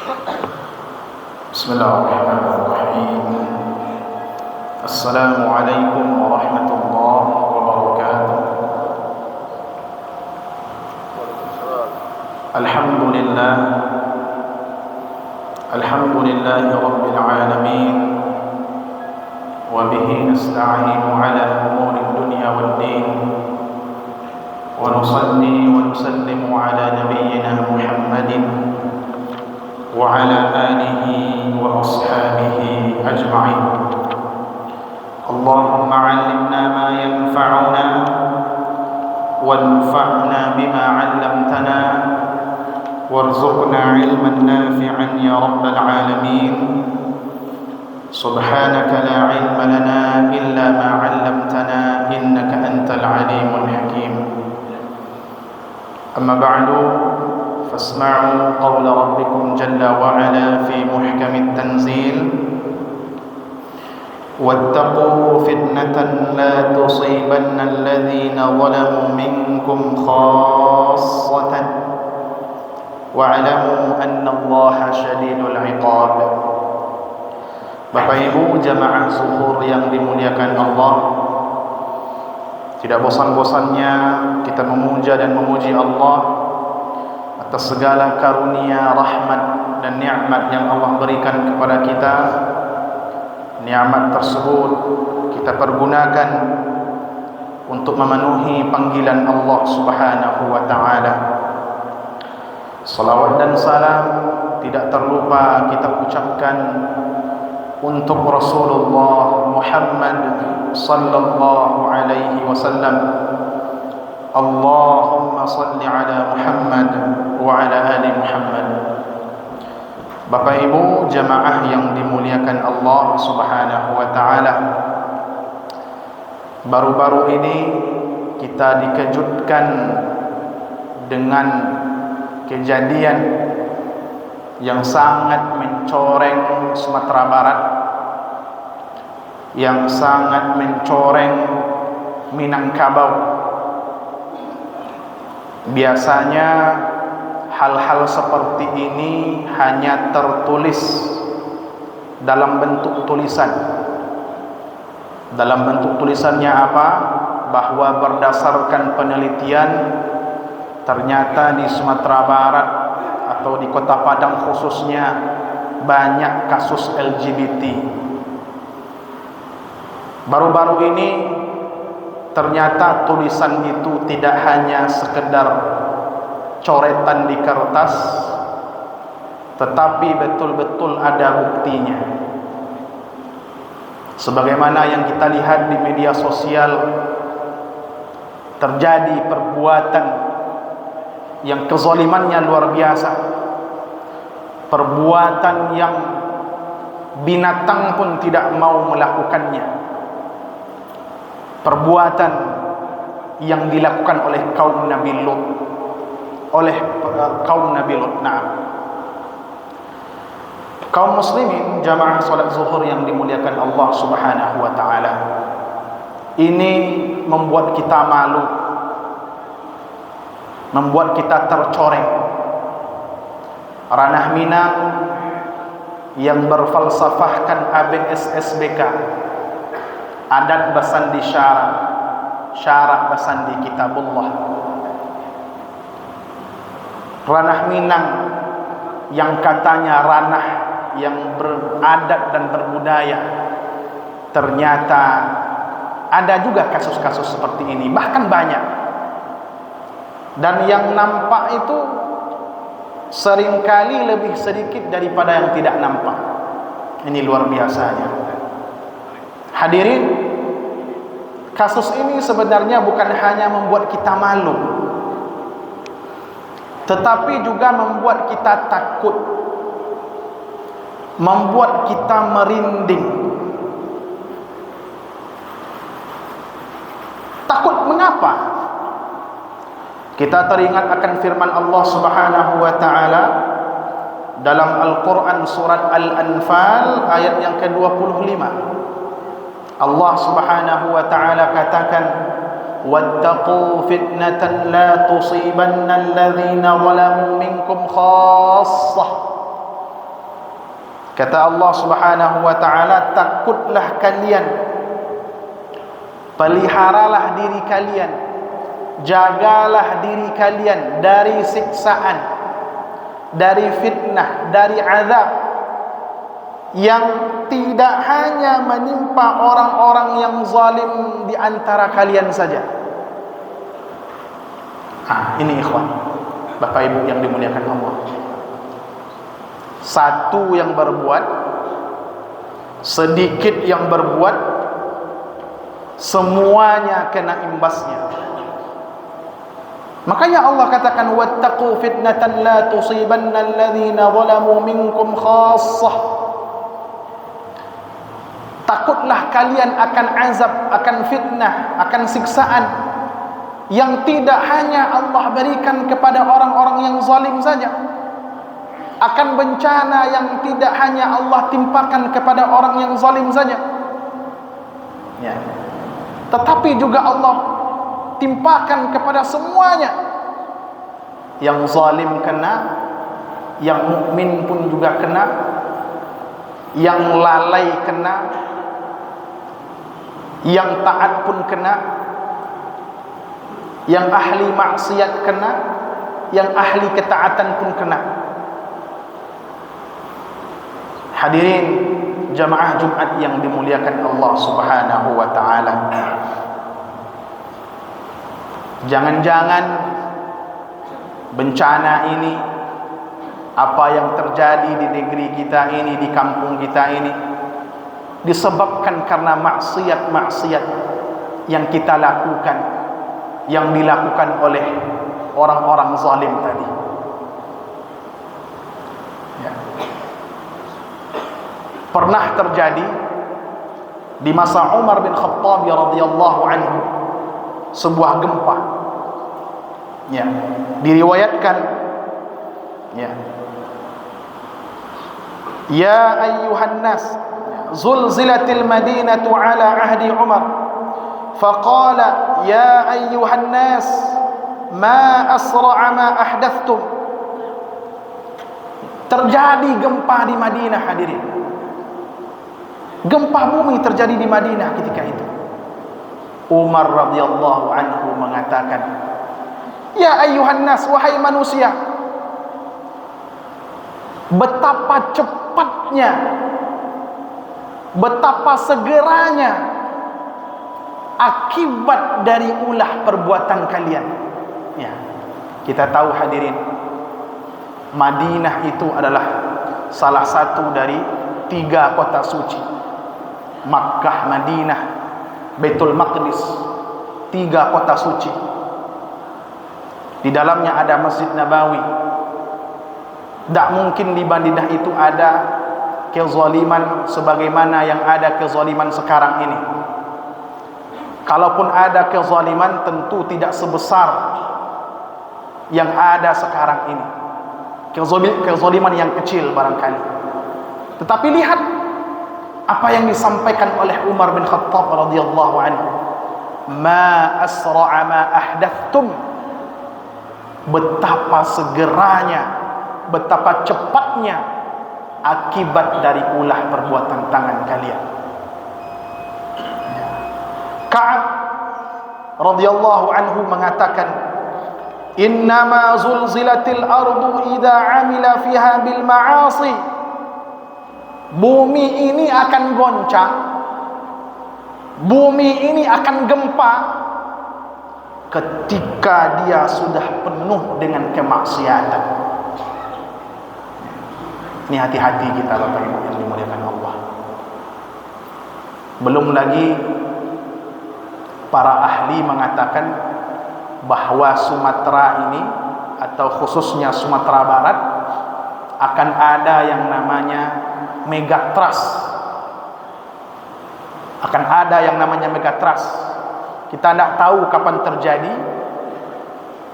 Bismillahirrahmanirrahim. Assalamualaikum warahmatullahi wabarakatuh. Alhamdulillah. Alhamdulillahi rabbil alamin. Wa bihi nasta'inu ala umuri dunya waddin. Wa nusalli wa nusallimu ala nabiyyina Muhammadin وعلى آله وأصحابه أجمعين. اللهم علمنا ما ينفعنا وانفعنا بما علمتنا وارزقنا علما نافعا يا رب العالمين. سبحانك لا علم لنا إلا ما علمتنا إنك أنت العليم الحكيم. أما بعد فاسمعوا قول ربكم جل وعلا في محكم التنزيل واتقوا فتنة لا تصيبن الذين ظلموا منكم خاصة واعلموا أن الله شديد العقاب. Bapak Ibu jamaah zuhur yang dimuliakan Allah, tidak bosan-bosannya kita memuja dan memuji Allah atas segala karunia, rahmat dan nikmat yang Allah berikan kepada kita. Nikmat tersebut kita pergunakan untuk memenuhi panggilan Allah Subhanahu wa taala. Salawat dan salam tidak terlupa kita ucapkan untuk Rasulullah Muhammad sallallahu alaihi wasallam. Allahumma salli ala Muhammad wa ala ali Muhammad. Bapak Ibu jamaah yang dimuliakan Allah Subhanahu wa taala, baru-baru ini kita dikejutkan dengan kejadian yang sangat mencoreng Sumatera Barat, yang sangat mencoreng Minangkabau. Biasanya hal-hal seperti ini hanya tertulis dalam bentuk tulisan. Dalam bentuk tulisannya apa? Bahwa berdasarkan penelitian, ternyata di Sumatera Barat atau di Kota Padang khususnya banyak kasus LGBT. Baru-baru ini ternyata tulisan itu tidak hanya sekedar coretan di kertas, tetapi betul-betul ada buktinya. Sebagaimana yang kita lihat di media sosial, terjadi perbuatan yang kezalimannya luar biasa, perbuatan yang binatang pun tidak mau melakukannya, perbuatan yang dilakukan oleh kaum Nabi Lut, Nah, kaum muslimin jamaah salat zuhur yang dimuliakan Allah Subhanahu wa taala, ini membuat kita malu, membuat kita tercoreng. Ranah Minang yang berfalsafahkan ABSSBK, adat basandi syara, syara basandi kitabullah. Ranah Minang yang katanya ranah yang beradat dan berbudaya, ternyata ada juga kasus-kasus seperti ini, bahkan banyak. Dan yang nampak itu seringkali lebih sedikit daripada yang tidak nampak. Ini luar biasanya. Hadirin, kasus ini sebenarnya bukan hanya membuat kita malu, tetapi juga membuat kita takut, membuat kita merinding. Takut mengapa? Kita teringat akan firman Allah Subhanahu wa taala dalam Al-Quran surat Al-Anfal ayat yang ke-25. Allah Subhanahu wa taala katakan, wattaqu fitnatan la tusibanna alladhina zalamu minkum khassah Kata Allah Subhanahu wa taala, takutlah kalian, peliharalah diri kalian, jagalah diri kalian dari siksaan, dari fitnah, dari azab yang tidak hanya menimpa orang-orang yang zalim di antara kalian saja. Ini ikhwan, Bapak Ibu yang dimuliakan Allah. Satu yang berbuat, sedikit yang berbuat, semuanya kena imbasnya. Makanya Allah katakan, wattaqu fitnatan la tusibanna alladhina zalamu minkum khassah. Takutlah kalian akan azab, akan fitnah, akan siksaan yang tidak hanya Allah berikan kepada orang-orang yang zalim saja, akan bencana yang tidak hanya Allah timpakan kepada orang yang zalim saja, ya, tetapi juga Allah timpakan kepada semuanya. Yang zalim kena, yang mukmin pun juga kena, yang lalai kena, yang taat pun kena, yang ahli maksiat kena, yang ahli ketaatan pun kena. Hadirin jamaah Jumat yang dimuliakan Allah Subhanahu wa taala. Jangan-jangan bencana ini, apa yang terjadi di negeri kita ini, di kampung kita ini, disebabkan karena maksiat-maksiat yang kita lakukan, yang dilakukan oleh orang-orang zalim tadi. Ya. Pernah terjadi di masa Umar bin Khattab radhiyallahu anhu sebuah gempa. Ya, diriwayatkan, ya, ya ayyuhan nas zulzilatil madinatu ala ahdi Umar faqala ya ayyuhan nas ma asra'a ma ahdathtum. Terjadi gempa di Madinah, hadirin. Gempa bumi terjadi di Madinah ketika itu. Umar radhiyallahu anhu mengatakan, ya ayyuhan nas, wahai manusia, betapa cepatnya, betapa segeranya akibat dari ulah perbuatan kalian. Ya, kita tahu hadirin, Madinah itu adalah salah satu dari 3 kota suci. Makkah, Madinah, Baitul Maqdis, 3 kota suci. Di dalamnya ada Masjid Nabawi. Tak mungkin di Madinah itu ada kezaliman sebagaimana yang ada kezaliman sekarang ini. Kalaupun ada kezaliman, tentu tidak sebesar yang ada sekarang ini. Kezaliman yang kecil barangkali. Tetapi lihat apa yang disampaikan oleh Umar bin Khattab radhiyallahu anhu. Ma asra'a ma ahdathtum. Betapa segeranya, betapa cepatnya akibat dari ulah perbuatan tangan kalian. Ka'ab radhiyallahu anhu mengatakan, innama zulzilatil ardu idza amila fiha bil ma'asi. Bumi ini akan goncang, bumi ini akan gempa ketika dia sudah penuh dengan kemaksiatan. Ini hati-hati kita Bapak Ibu yang dimuliakan Allah. Belum lagi para ahli mengatakan bahwa Sumatera ini, atau khususnya Sumatera Barat, akan ada yang namanya megatrust. Akan ada yang namanya megatrust. Kita tidak tahu kapan terjadi,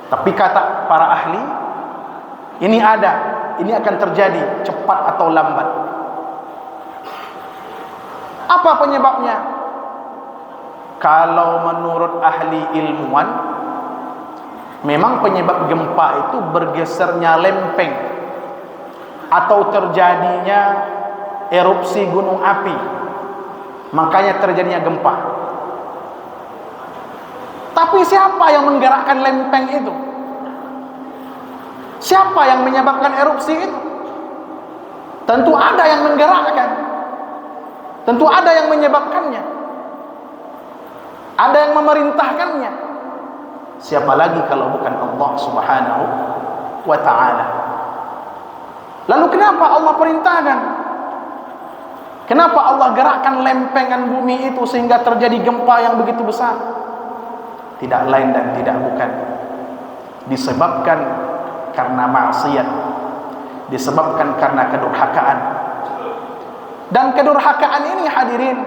tapi kata para ahli, ini ada, ini akan terjadi cepat atau lambat. Apa penyebabnya? Kalau menurut ahli ilmuwan, memang penyebab gempa itu bergesernya lempeng atau terjadinya erupsi gunung api, makanya terjadinya gempa. Tapi siapa yang menggerakkan lempeng itu? Siapa yang menyebabkan erupsi itu? Tentu ada yang menggerakkan, tentu ada yang menyebabkannya, ada yang memerintahkannya. Siapa lagi kalau bukan Allah Subhanahu wa ta'ala? Lalu kenapa Allah perintahkan? Kenapa Allah gerakkan lempengan bumi itu sehingga terjadi gempa yang begitu besar? Tidak lain dan tidak bukan disebabkan karena maksiat, disebabkan karena kedurhakaan. Dan kedurhakaan ini hadirin,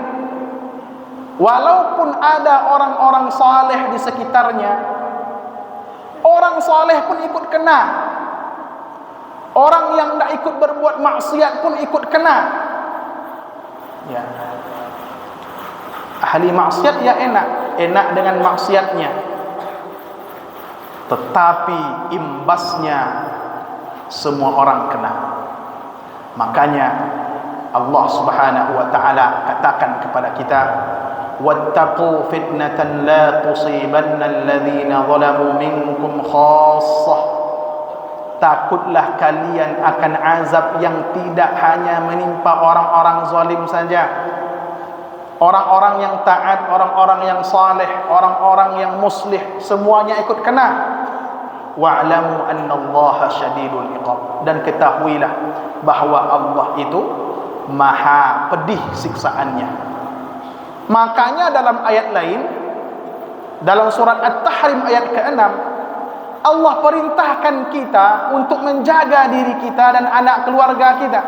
walaupun ada orang-orang saleh di sekitarnya, orang saleh pun ikut kena. Orang yang tidak ikut berbuat maksiat pun ikut kena. Ya. Ahli maksiat ya enak dengan maksiatnya, tetapi imbasnya semua orang kena. Makanya Allah Subhanahu wa ta'ala katakan kepada kita, wattaqu fitnatan la tusibanna alladhina zalamu minkum khassah. Takutlah kalian akan azab yang tidak hanya menimpa orang-orang zalim saja. Orang-orang yang taat, orang-orang yang saleh, orang-orang yang muslih, semuanya ikut kena. Wa'lamu annallaha syadidul iqab. Dan ketahuilah bahwa Allah itu maha pedih siksaannya. Makanya dalam ayat lain, dalam surat At-Tahrim ayat ke-6, Allah perintahkan kita untuk menjaga diri kita dan anak keluarga kita.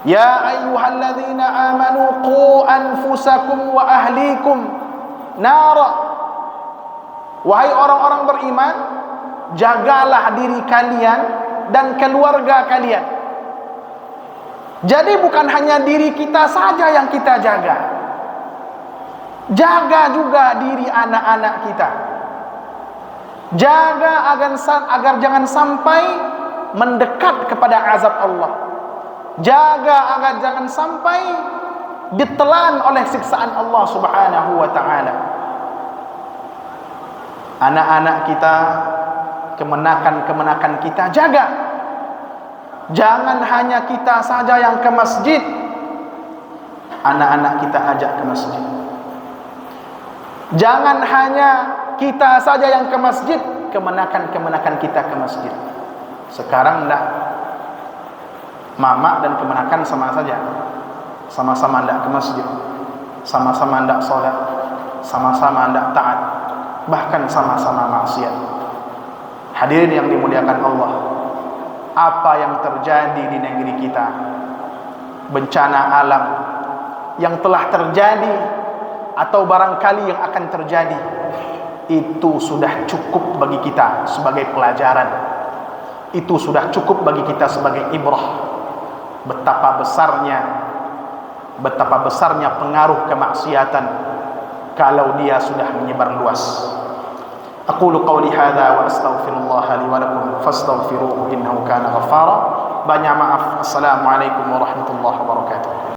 Ya ayyuhalladzina amanu qu anfusakum wa ahlikum nara. Wahai orang-orang beriman, jagalah diri kalian dan keluarga kalian. Jadi bukan hanya diri kita saja yang kita jaga, jaga juga diri anak-anak kita. Jaga agar jangan sampai mendekat kepada azab Allah. Jaga agar jangan sampai ditelan oleh siksaan Allah Subhanahu wa ta'ala. Anak-anak kita, kemenakan-kemenakan kita jaga. Jangan hanya kita saja yang ke masjid, anak-anak kita ajak ke masjid. Jangan hanya kita saja yang ke masjid, kemenakan-kemenakan kita ke masjid. Sekarang enggak, mama dan kemenakan sama saja, sama-sama enggak ke masjid, sama-sama enggak sholat, sama-sama enggak taat, bahkan sama-sama maksiat. Hadirin yang dimuliakan Allah, apa yang terjadi di negeri kita, bencana alam yang telah terjadi atau barangkali yang akan terjadi, itu sudah cukup bagi kita sebagai pelajaran. Itu sudah cukup bagi kita sebagai ibrah. Betapa besarnya pengaruh kemaksiatan kalau dia sudah menyebar luas. Aqulu qawli hadza wa astaghfirullah li wa lakum fastaghfiruhu innahu kana ghaffara. Banyak maaf. Assalamualaikum warahmatullahi wabarakatuh.